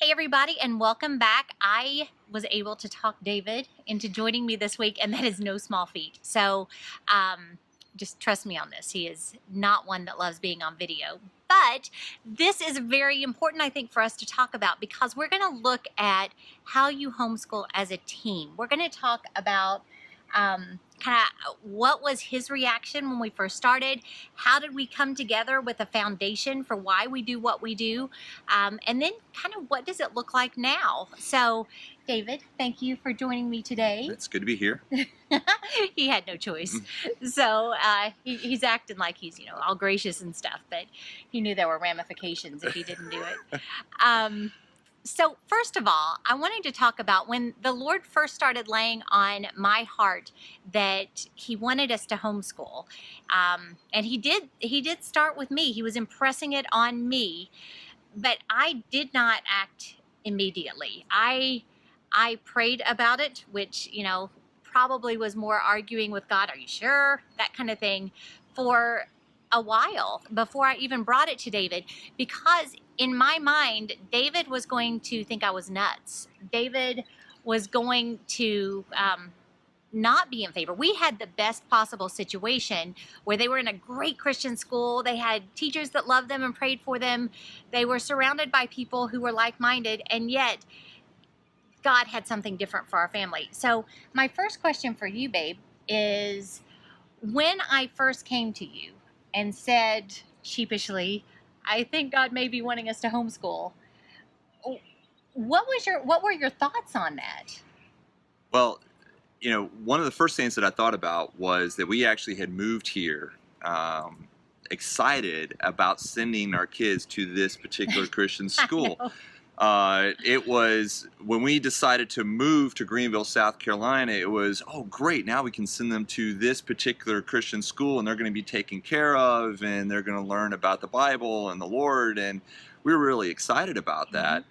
Hey, everybody, and welcome back. I was able to talk David into joining me this week, and that is no small feat. So just trust me on this. He is not one that loves being on video. But this is very important, I think, for us to talk about because we're going to look at how you homeschool as a team. We're going to talk about kind of what was his reaction when we first started, how did we come together with a foundation for why we do what we do, and then kind of what does it look like now. So David, thank you for joining me today. It's good to be here. He had no choice. So he's acting like he's all gracious and stuff, but he knew there were ramifications if he didn't do it. So first of all, I wanted to talk about when the Lord first started laying on my heart that he wanted us to homeschool. And he did start with me. He was impressing it on me, but I did not act immediately. I prayed about it, which, probably was more arguing with God. Are you sure? That kind of thing for a while before I even brought it to David, because in my mind, David was going to think I was nuts. David was going to not be in favor. We had the best possible situation where they were in a great Christian school. They had teachers that loved them and prayed for them. They were surrounded by people who were like-minded, and yet God had something different for our family. So my first question for you, babe, is when I first came to you and said sheepishly, I think God may be wanting us to homeschool, what were your thoughts on that? Well, one of the first things that I thought about was that we actually had moved here excited about sending our kids to this particular Christian school. It was when we decided to move to Greenville, South Carolina, it was, oh, great, now we can send them to this particular Christian school and they're going to be taken care of and they're going to learn about the Bible and the Lord. And we were really excited about that.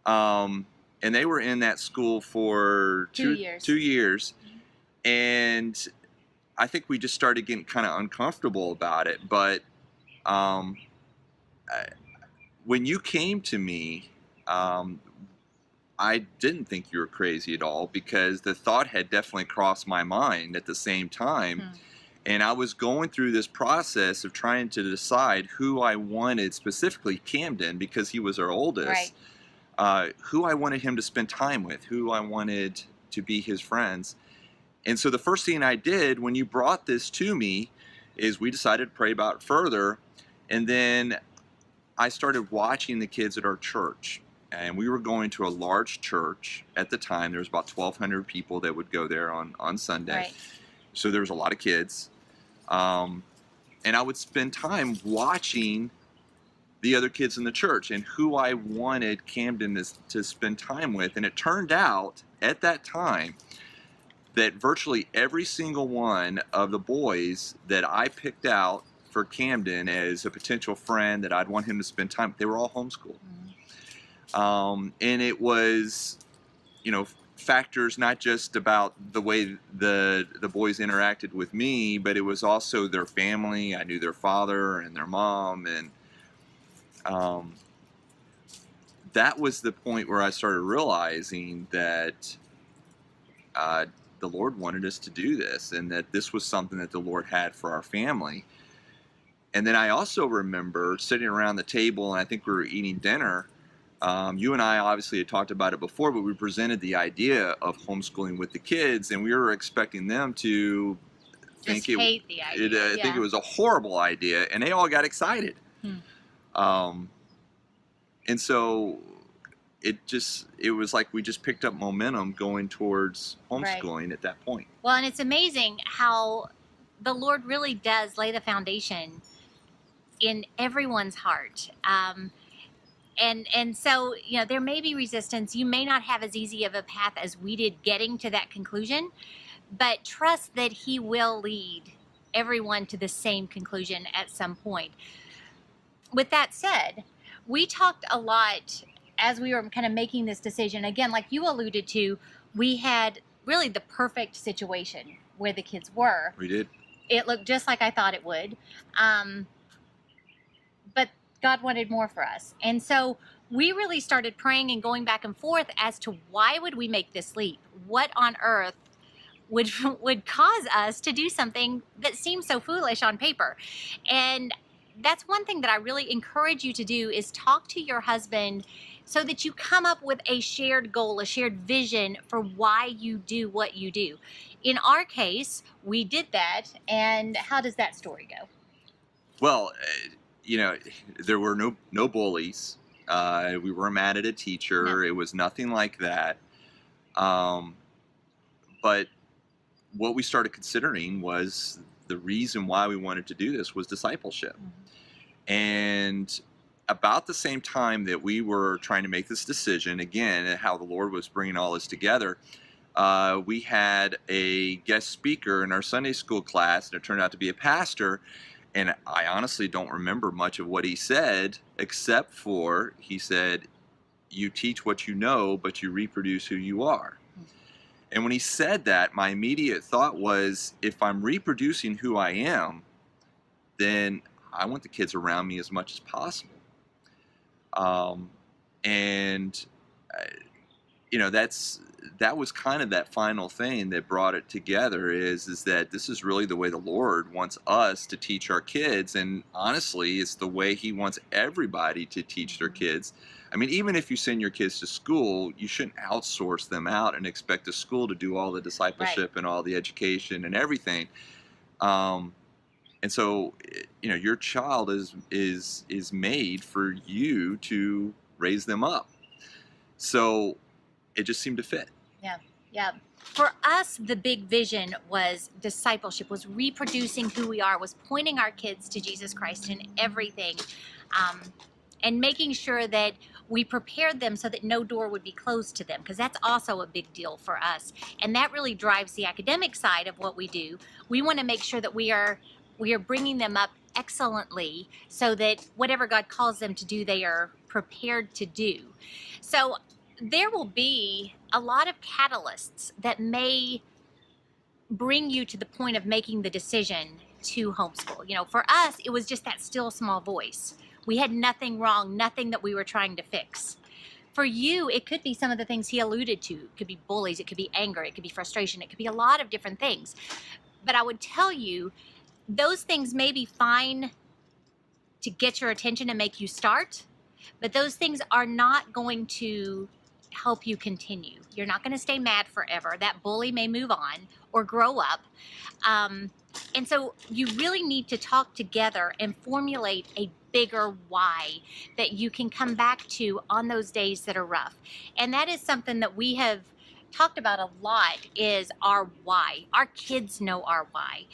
And they were in that school for 2 years. 2 years. And I think we just started getting kind of uncomfortable about it. But when you came to me, I didn't think you were crazy at all, because the thought had definitely crossed my mind at the same time. And I was going through this process of trying to decide who I wanted, specifically Camden, because he was our oldest, who I wanted him to spend time with, who I wanted to be his friends. And so the first thing I did when you brought this to me is we decided to pray about it further. And then I started watching the kids at our church. And we were going to a large church at the time. There was about 1,200 people that would go there on Sunday. Right. So there was a lot of kids. And I would spend time watching the other kids in the church and who I wanted Camden to spend time with. And it turned out at that time that virtually every single one of the boys that I picked out for Camden as a potential friend that I'd want him to spend time with, they were all homeschooled. And it was, factors not just about the way the boys interacted with me, but it was also their family. I knew their father and their mom, and that was the point where I started realizing that the Lord wanted us to do this, and that this was something that the Lord had for our family. And then I also remember sitting around the table, and I think we were eating dinner. You and I obviously had talked about it before, but we presented the idea of homeschooling with the kids, and we were expecting them to think the idea. think it was a horrible idea, and they all got excited. And so it was like we just picked up momentum going towards homeschooling at that point. Well, and it's amazing how the Lord really does lay the foundation in everyone's heart. And so, there may be resistance. You may not have as easy of a path as we did getting to that conclusion, but trust that he will lead everyone to the same conclusion at some point. With that said, we talked a lot as we were kind of making this decision. Again, like you alluded to, we had really the perfect situation where the kids were. We did. It looked just like I thought it would. But God wanted more for us. And so we really started praying and going back and forth as to why would we make this leap? What on earth would would cause us to do something that seems so foolish on paper? And that's one thing that I really encourage you to do, is talk to your husband so that you come up with a shared goal, a shared vision for why you do what you do. In our case, we did that. And how does that story go? Well, there were no bullies. We weren't mad at a teacher. No. It was nothing like that. But what we started considering was the reason why we wanted to do this was discipleship. Mm-hmm. And about the same time that we were trying to make this decision, again, how the Lord was bringing all this together, we had a guest speaker in our Sunday school class, and it turned out to be a pastor. And I honestly don't remember much of what he said, except for he said, "You teach what you know, but you reproduce who you are." And when he said that, my immediate thought was, if I'm reproducing who I am, then I want the kids around me as much as possible. And that was kind of that final thing that brought it together, is that this is really the way the Lord wants us to teach our kids. And honestly, it's the way he wants everybody to teach their kids. I mean, even if you send your kids to school, you shouldn't outsource them out and expect the school to do all the discipleship and all the education and everything. And so, your child is made for you to raise them up. So it just seemed to fit. Yeah. For us, the big vision was discipleship, was reproducing who we are, was pointing our kids to Jesus Christ in everything, and making sure that we prepared them so that no door would be closed to them, because that's also a big deal for us. And that really drives the academic side of what we do. We want to make sure that we are bringing them up excellently so that whatever God calls them to do, they are prepared to do. So there will be a lot of catalysts that may bring you to the point of making the decision to homeschool. For us, it was just that still small voice. We had nothing wrong, nothing that we were trying to fix. For you, it could be some of the things he alluded to. It could be bullies, it could be anger, it could be frustration, it could be a lot of different things. But I would tell you, those things may be fine to get your attention and make you start, but those things are not going to help you continue. You're not going to stay mad forever. That bully may move on or grow up. And so you really need to talk together and formulate a bigger why that you can come back to on those days that are rough. And that is something that we have talked about a lot, is our why. Our kids know our why.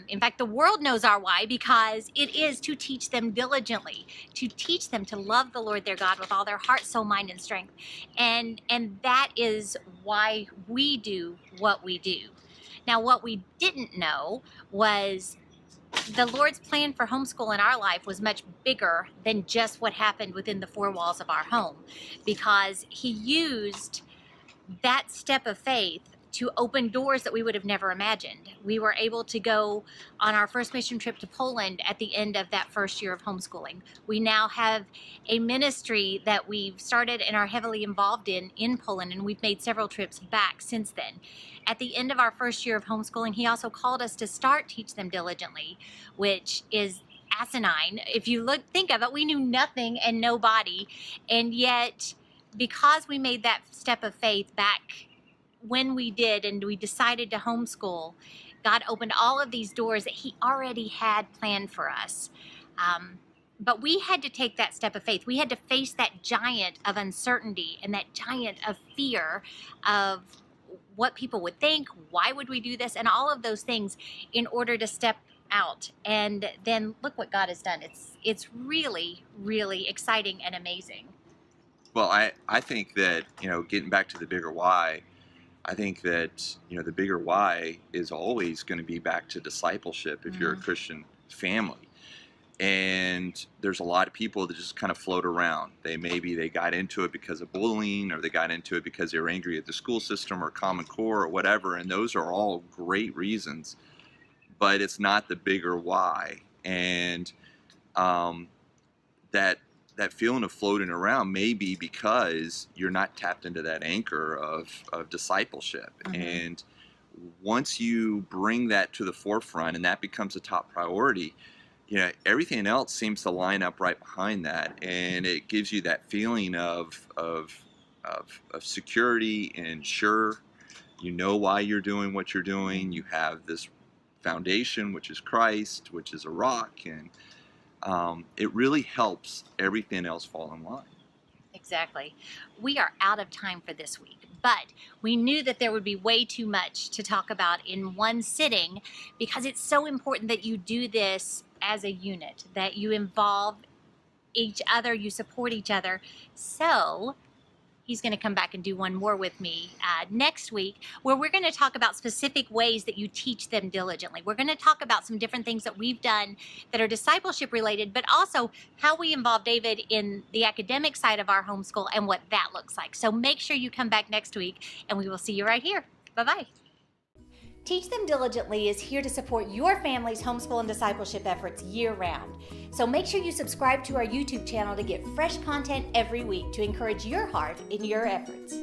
In fact, the world knows our why, because it is to teach them diligently, to teach them to love the Lord their God with all their heart, soul, mind, and strength. And that is why we do what we do. Now, what we didn't know was the Lord's plan for homeschool in our life was much bigger than just what happened within the four walls of our home, because he used that step of faith to open doors that we would have never imagined. We were able to go on our first mission trip to Poland at the end of that first year of homeschooling. We now have a ministry that we've started and are heavily involved in Poland, and we've made several trips back since then. At the end of our first year of homeschooling, he also called us to start Teach Them Diligently, which is asinine. If you think of it, we knew nothing and nobody, and yet because we made that step of faith back when we did and we decided to homeschool, God opened all of these doors that he already had planned for us. But we had to take that step of faith. We had to face that giant of uncertainty and that giant of fear of what people would think, why would we do this, and all of those things in order to step out. And then look what God has done. It's really, really exciting and amazing. Well, I think that, getting back to the bigger why, I think that, the bigger why is always going to be back to discipleship if you're a Christian family. And there's a lot of people that just kind of float around. They got into it because of bullying, or they got into it because they were angry at the school system or Common Core or whatever. And those are all great reasons, but it's not the bigger why. And that that feeling of floating around may be because you're not tapped into that anchor of discipleship. And once you bring that to the forefront and that becomes a top priority, everything else seems to line up right behind that, and it gives you that feeling of security and sure. You know why you're doing what you're doing. You have this foundation, which is Christ, which is a rock, and it really helps everything else fall in line. Exactly. We are out of time for this week, but we knew that there would be way too much to talk about in one sitting because it's so important that you do this as a unit, that you involve each other, you support each other. So he's going to come back and do one more with me next week, where we're going to talk about specific ways that you teach them diligently. We're going to talk about some different things that we've done that are discipleship related, but also how we involve David in the academic side of our homeschool and what that looks like. So make sure you come back next week, and we will see you right here. Bye-bye. Teach Them Diligently is here to support your family's homeschool and discipleship efforts year-round. So make sure you subscribe to our YouTube channel to get fresh content every week to encourage your heart in your efforts.